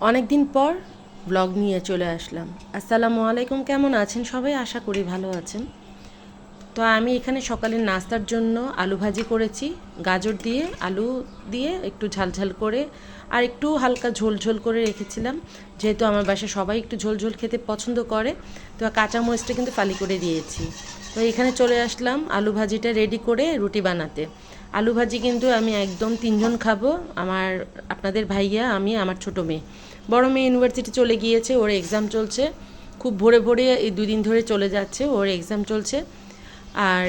অনেক দিন পর ব্লগ নিয়ে চলে আসলাম। আসসালামু আলাইকুম, কেমন আছেন সবাই? আশা করি ভালো আছেন। তো আমি এখানে সকালের নাস্তার জন্য আলু ভাজি করেছি, গাজর দিয়ে আলু দিয়ে একটু ঝালঝাল করে আর একটু হালকা ঝোল ঝোল করে রেখেছিলাম, যেহেতু আমার বাসায় সবাই একটু ঝোল ঝোল খেতে পছন্দ করে। তো কাঁচামরিচটা কিন্তু ফালি করে দিয়েছি। তো এখানে চলে আসলাম আলু ভাজিটা রেডি করে রুটি বানাতে। আলু ভাজি কিন্তু আমি একদম 3জন খাবো, আমার আপনাদের ভাইয়া, আমি, আমার ছোটো মেয়ে। বড় মেয়ে ইউনিভার্সিটি চলে গিয়েছে, ওর এক্সাম চলছে, খুব ভোরে ভোরে এই 2 দিন ধরে চলে যাচ্ছে, ওর এক্সাম চলছে। আর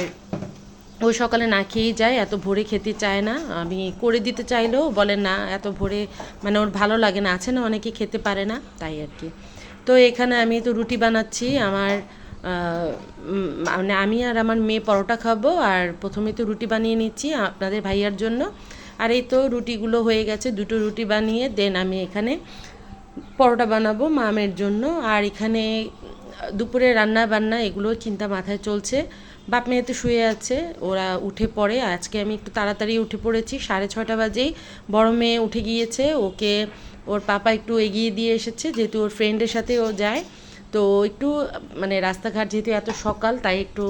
ও সকালে না খেয়েই যায়, এত ভোরে খেতে চায় না। আমি করে দিতে চাইলেও বলে না, এত ভোরে মানে ওর ভালো লাগে না, আছে না অনেকে খেতে পারে না, তাই আর কি। তো এখানে আমি তো রুটি বানাচ্ছি, আমার মানে আমি আর আমার মেয়ে পরোটা খাবো। আর প্রথমে তো রুটি বানিয়ে নিচ্ছি আপনাদের ভাইয়ার জন্য। আর এই তো রুটিগুলো হয়ে গেছে, 2টো রুটি বানিয়ে দেন আমি এখানে পরোটা বানাবো মামের জন্য। আর এখানে দুপুরে রান্না বান্না এগুলো চিন্তা মাথায় চলছে। বাপ মেয়ে তো শুয়ে আছে, ওরা উঠে পড়ে। আজকে আমি একটু তাড়াতাড়ি উঠে পড়েছি, 6:30 বাজেই বড় মেয়ে উঠে গিয়েছে। ওকে ওর পাপা একটু এগিয়ে দিয়ে এসেছে, যেহেতু ওর ফ্রেন্ডের সাথে ও যায়। তো একটু মানে রাস্তাঘাট যেহেতু এত সকাল, তাই একটু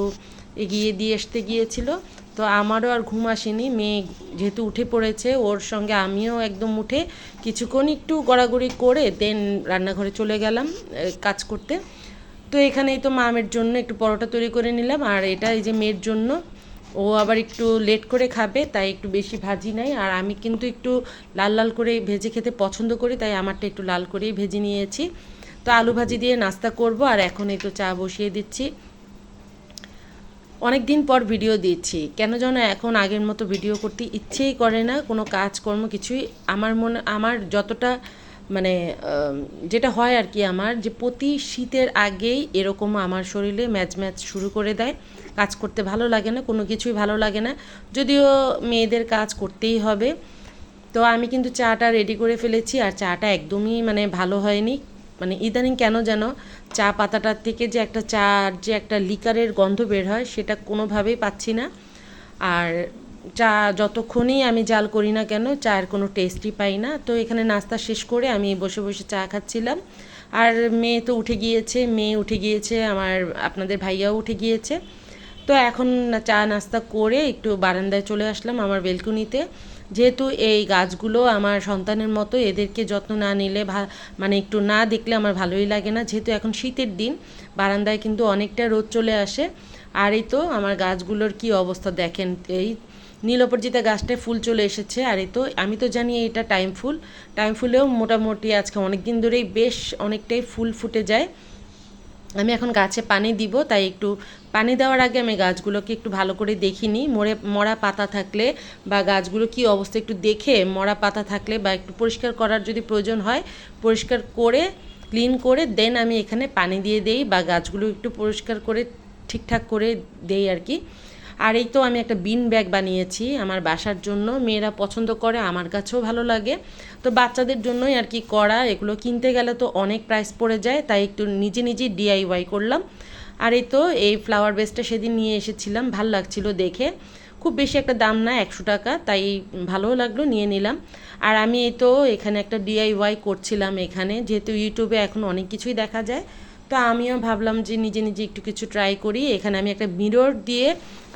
এগিয়ে দিয়ে আসতে গিয়েছিল। তো আমারও আর ঘুম আসেনি, মেয়ে যেহেতু উঠে পড়েছে, ওর সঙ্গে আমিও একদম উঠে কিছুক্ষণ একটু গড়াগড়ি করে দেন রান্নাঘরে চলে গেলাম কাজ করতে। তো এখানেই তো মামের জন্য একটু পরোটা তৈরি করে নিলাম, আর এটা এই যে মেয়ের জন্য, ও আবার একটু লেট করে খাবে, তাই একটু বেশি ভাজি নাই। আর আমি কিন্তু একটু লাল লাল করে ভেজে খেতে পছন্দ করি, তাই আমারটা একটু লাল করেই ভেজে নিয়েছি। তো আলু ভাজি দিয়ে নাস্তা করব, আর এখন এই তো চা বসিয়ে দিচ্ছি। অনেক দিন পর ভিডিও দিচ্ছি, কেন যেন এখন আগের মতো ভিডিও করতে ইচ্ছেই করে না, কোনো কাজকর্ম কিছুই। আমার যতটা মানে যেটা হয় আর কি, আমার যে প্রতি শীতের আগেই এরকম আমার শরীরে ম্যাচ ম্যাচ শুরু করে দেয়, কাজ করতে ভালো লাগে না, কোনো কিছুই ভালো লাগে না, যদিও মেয়েদের কাজ করতেই হবে। তো আমি কিন্তু চাটা রেডি করে ফেলেছি, আর চাটা একদমই মানে ভালো হয়নি। মানে ইদানিং কেন যেন চা পাতাটার থেকে যে একটা চার যে একটা লিকারের গন্ধ বের হয়, সেটা কোনোভাবেই পাচ্ছি না। আর চা যতক্ষণই আমি জাল করি না কেন, চায়ের কোনো টেস্টই পাই না। তো এখানে নাস্তা শেষ করে আমি বসে বসে চা খাচ্ছিলাম। আর মেয়ে তো উঠে গিয়েছে, মেয়ে উঠে গিয়েছে, আমার আপনাদের ভাইয়াও উঠে গিয়েছে। তো এখন চা নাস্তা করে একটু বারান্দায় চলে আসলাম, আমার বেলকুনিতে। যেহেতু এই গাছগুলো আমার সন্তানের মতো, এদেরকে যত্ন না নিলে মানে একটু না দেখলে আমার ভালোই লাগে না। যেহেতু এখন শীতের দিন, বারান্দায় কিন্তু অনেকটা রোদ চলে আসে। আর এই তো আমার গাছগুলোর কি অবস্থা দেখেন, এই নীলপরিচিতা গাছটায় ফুল চলে এসেছে। আর এই তো আমি তো জানি এটা টাইম ফুল, টাইম ফুলেও মোটামুটি আজকে অনেক দিন ধরেই বেশ অনেকটাই ফুল ফুটে যায়। আমি এখন গাছে পানি দিব, তাই একটু পানি দেওয়ার আগে আমি গাছগুলোকে একটু ভালো করে দেখিনি, মরা পাতা থাকলে বা গাছগুলো কি অবস্থা একটু দেখে, মরা পাতা থাকলে বা একটু পরিষ্কার করার যদি প্রয়োজন হয়, পরিষ্কার করে ক্লিন করে দেন আমি এখানে পানি দিয়ে দেই, বা গাছগুলো একটু পরিষ্কার করে ঠিকঠাক করে দেই আর কি। আর এই তো আমি একটা বিন ব্যাগ বানিয়েছি আমার বাসার জন্য, মেয়েরা পছন্দ করে, আমার কাছেও ভালো লাগে। তো বাচ্চাদের জন্যই আর কি করা, এগুলো কিনতে গেলে তো অনেক প্রাইস পড়ে যায়, তাই একটু নিজে নিজেই ডিআইওয়াই করলাম। আর এই তো এই ফ্লাওয়ার বেসটা সেদিন নিয়ে এসেছিলাম, ভাল লাগছিল দেখে, খুব বেশি একটা দাম না, 100 টাকা, তাই ভালোও লাগলো, নিয়ে নিলাম। আর আমি এই তো এখানে একটা ডিআইওয়াই করছিলাম, এখানে যেহেতু ইউটিউবে এখন অনেক কিছুই দেখা যায়, তো আমিও ভাবলাম যে নিজে নিজে একটু কিছু ট্রাই করি। এখানে আমি একটা মিরর দিয়ে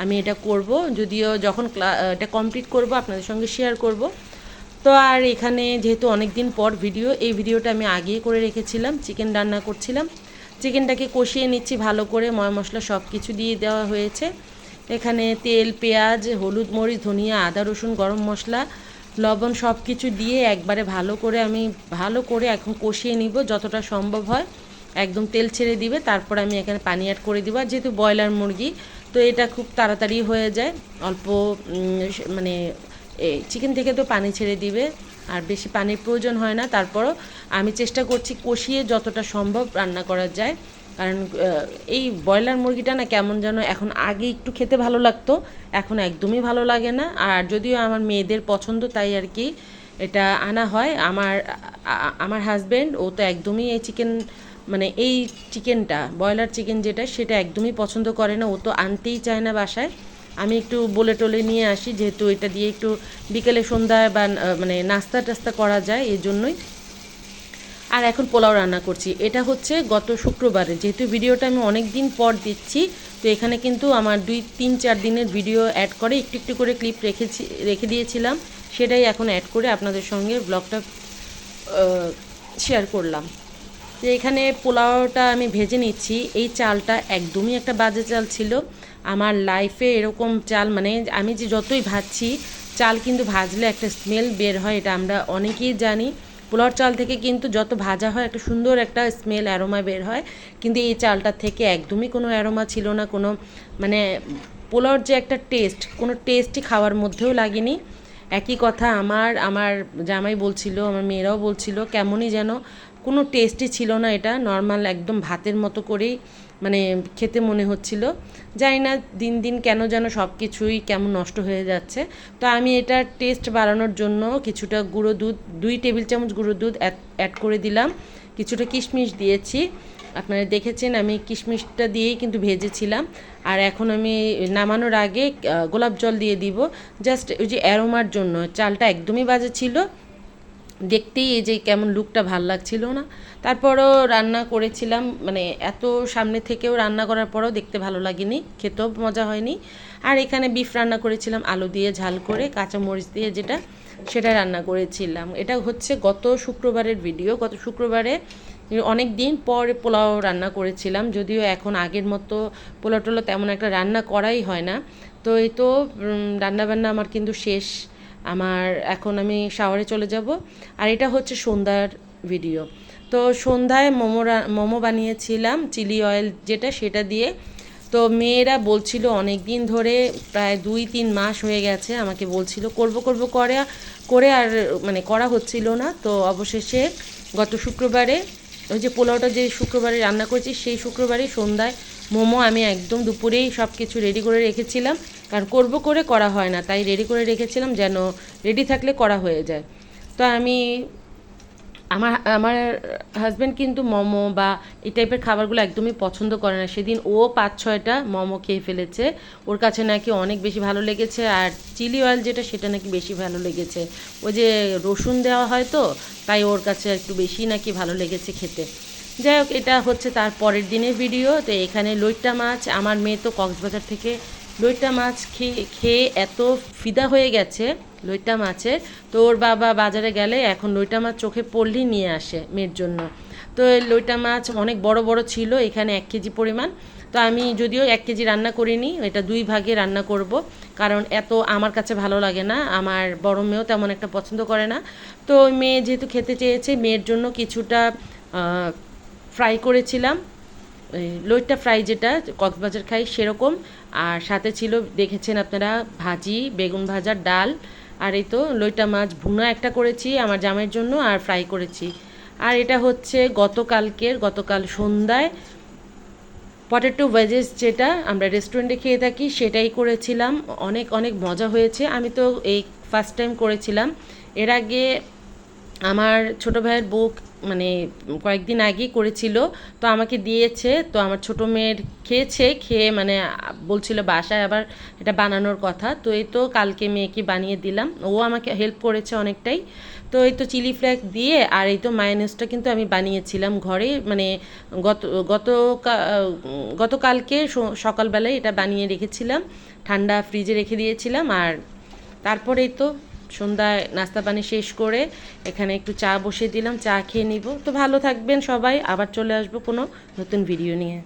আমি এটা করব, যদিও যখন এটা কমপ্লিট করব আপনাদের সঙ্গে শেয়ার করব। তো আর এখানে যেহেতু অনেক দিন পর ভিডিও, এই ভিডিওটা আমি আগেই করে রেখেছিলাম, চিকেন রান্না করছিলাম, চিকেনটাকে কষিয়ে নিচ্ছি ভালো করে, ময় মশলা সব কিছু দিয়ে দেওয়া হয়েছে। এখানে তেল, পেঁয়াজ, হলুদ, মরিচ, ধনিয়া, আদা, রসুন, গরম মশলা, লবণ সব কিছু দিয়ে একবারে ভালো করে আমি এখন কষিয়ে নিব যতটা সম্ভব হয়, একদম তেল ছেড়ে দিবে, তারপর আমি এখানে পানি অ্যাড করে দিব। আর যেহেতু ব্রয়লার মুরগি, তো এটা খুব তাড়াতাড়ি হয়ে যায়, অল্প মানে চিকেন থেকে তো পানি ছেড়ে দিবে, আর বেশি পানির প্রয়োজন হয় না। তারপরও আমি চেষ্টা করছি কষিয়ে যতটা সম্ভব রান্না করা যায়, কারণ এই ব্রয়লার মুরগিটা না কেমন যেন এখন, আগে একটু খেতে ভালো লাগতো, এখন একদমই ভালো লাগে না। আর যদিও আমার মেয়েদের পছন্দ, তাই আর কি এটা আনা হয়। আমার হাজব্যান্ড ও তো একদমই এই চিকেন মানে এই চিকেনটা, ব্রয়লার চিকেন যেটা, সেটা একদমই পছন্দ করে না, ও তো আনতেই চায় না বাসায়। আমি একটু বলে টলে নিয়ে আসি, যেহেতু এটা দিয়ে একটু বিকেলে সন্ধ্যায় বা মানে নাস্তা টাস্তা করা যায়, এই জন্যই। আর এখন পোলাও রান্না করছি। এটা হচ্ছে গত শুক্রবারে, যেহেতু ভিডিওটা আমি অনেক দিন পর দিচ্ছি, তো এখানে কিন্তু আমার 2-3-4 দিনের ভিডিও অ্যাড করে একটু একটু করে ক্লিপ রেখে দিয়েছিলাম, সেটাই এখন অ্যাড করে আপনাদের সঙ্গে ব্লগটা শেয়ার করলাম। তো এখানে পোলাওটা আমি ভেজে নিচ্ছি। এই চালটা একদমই একটা বাজে চাল ছিল। আমার লাইফে এরকম চাল, মানে আমি যে যতই ভাজছি, চাল কিন্তু ভাজলে একটা স্মেল বের হয়, এটা আমরা অনেকেই জানি। পোলাওর চাল থেকে কিন্তু যত ভাজা হয় একটা সুন্দর একটা স্মেল, অ্যারোমা বের হয়, কিন্তু এই চালটার থেকে একদমই কোনো অ্যারোমা ছিল না, কোনো মানে পোলাওর যে একটা টেস্ট, কোনো টেস্টই খাওয়ার মধ্যেও লাগেনি। একই কথা আমার আমার জামাই বলছিল, আমার মেয়েরাও বলছিল, কেমনই যেন কোনো টেস্টই ছিল না, এটা নর্মাল একদম ভাতের মতো করেই মানে খেতে মনে হচ্ছিল। জানি না দিন দিন কেন যেন সব কিছুই কেমন নষ্ট হয়ে যাচ্ছে। তো আমি এটা টেস্ট বাড়ানোর জন্য কিছুটা গুঁড়ো দুধ, 2 টেবিল চামচ গুঁড়ো দুধ অ্যাড করে দিলাম, কিছুটা কিশমিশ দিয়েছি। আপনারা দেখেছেন আমি কিশমিশটা দিয়েই কিন্তু ভেজেছিলাম। আর এখন আমি নামানোর আগে গোলাপ জল দিয়ে দিব, জাস্ট ওই যে অ্যারোমার জন্য। চালটা একদমই বাজে ছিল, দেখতেই এই যে কেমন লুকটা ভাল লাগছিল না। তারপরও রান্না করেছিলাম, মানে এত সামনে থেকেও রান্না করার পরেও দেখতে ভালো লাগেনি, খেতেও মজা হয়নি। আর এখানে বিফ রান্না করেছিলাম আলু দিয়ে ঝাল করে, কাঁচামরিচ দিয়ে, সেটা রান্না করেছিলাম। এটা হচ্ছে গত শুক্রবারের ভিডিও। গত শুক্রবারে অনেক দিন পর পোলাও রান্না করেছিলাম, যদিও এখন আগের মতো পোলাও টোলাও তেমন একটা রান্না করাই হয় না। তো এই তো রান্নাবান্না আমার কিন্তু শেষ। আমার এখন আমি শাওয়ারে চলে যাব। আর এটা হচ্ছে সন্ধ্যার ভিডিও। তো সন্ধ্যায় মোমো বানিয়েছিলাম চিলি অয়েল যেটা, সেটা দিয়ে। তো মেয়েরা বলছিল অনেক দিন ধরে, প্রায় 2-3 মাস হয়ে গেছে আমাকে বলছিল করব করব করে আর মানে করা হচ্ছিল না। তো অবশেষে গত শুক্রবারে, ওই যে পোলাওটা যে শুক্রবারে রান্না করেছি, সেই শুক্রবারে সন্ধ্যায় মোমো আমি একদম দুপুরেই সব কিছু রেডি করে রেখেছিলাম, কারণ করব করে করা হয় না, তাই রেডি করে রেখেছিলাম যেন রেডি থাকলে করা হয়ে যায়। তো আমি আমার আমার হাজব্যান্ড কিন্তু মোমো বা এই টাইপের খাবারগুলো একদমই পছন্দ করে না। সেদিন ও 5-6টা মোমো খেয়ে ফেলেছে, ওর কাছে নাকি অনেক বেশি ভালো লেগেছে। আর চিলি অয়েল যেটা, সেটা নাকি বেশি ভালো লেগেছে। ওই যে রসুন দেওয়া হয় তো, তাই ওর কাছে একটু বেশি নাকি ভালো লেগেছে খেতে। যাই হোক, এটা হচ্ছে তার পরের দিনের ভিডিও। তো এখানে লইট্টা মাছ, আমার মেয়ে তো কক্সবাজার থেকে লইট্টা মাছ খেয়ে খেয়ে এত ফিদা হয়ে গেছে লইট্টা মাছের। তো ওর বাবা বাজারে গেলে এখন লইট্টা মাছ চোখে পড়লেই নিয়ে আসে মেয়ের জন্য। তো এই লইট্টা মাছ অনেক বড় বড় ছিল, এখানে 1 কেজি পরিমাণ। তো আমি যদিও 1 কেজি রান্না করিনি, এটা 2 ভাগে রান্না করব, কারণ এত আমার কাছে ভালো লাগে না, আমার বড় মেয়েও তেমন একটা পছন্দ করে না। তো মেয়ে যেহেতু খেতে চেয়েছে, মেয়ের জন্য কিছুটা ফ্রাই করেছিলাম, লইট্টা ফ্রাই যেটা কক্সবাজার খাই সেরকম। আর সাথে ছিল, দেখেছেন আপনারা, ভাজি, বেগুন ভাজার ডাল। আর এই তো লইট্টা মাছ ভুনা একটা করেছি আমার জামাইয়ের জন্য, আর ফ্রাই করেছি। আর এটা হচ্ছে গতকাল সন্ধ্যায় পটেটো ভেজেস, যেটা আমরা রেস্টুরেন্টে খেয়ে থাকি, সেটাই করেছিলাম। অনেক অনেক মজা হয়েছে। আমি তো এই ফার্স্ট টাইম করেছিলাম। এর আগে আমার ছোটো ভাইয়ের বউ মানে কয়েকদিন আগেই করেছিল, তো আমাকে দিয়েছে। তো আমার ছোটো মেয়ের খেয়েছে, খেয়ে মানে বলছিল বাসায় আবার এটা বানানোর কথা। তো এই তো কালকে মেয়েকে বানিয়ে দিলাম, ও আমাকে হেল্প করেছে অনেকটাই। তো এই তো চিলি ফ্লেক্স দিয়ে, আর এই তো মায়োনেজটা কিন্তু আমি বানিয়েছিলাম ঘরে, মানে গত গত গতকালকে সকালবেলায় এটা বানিয়ে রেখেছিলাম, ঠান্ডা ফ্রিজে রেখে দিয়েছিলাম। আর তারপরেই তো সন্ধ্যায় নাস্তা পানি শেষ করে এখানে একটু চা বসিয়ে দিলাম, চা খেয়ে নিব। তো ভালো থাকবেন সবাই, আবার চলে আসবো কোনো নতুন ভিডিও নিয়ে।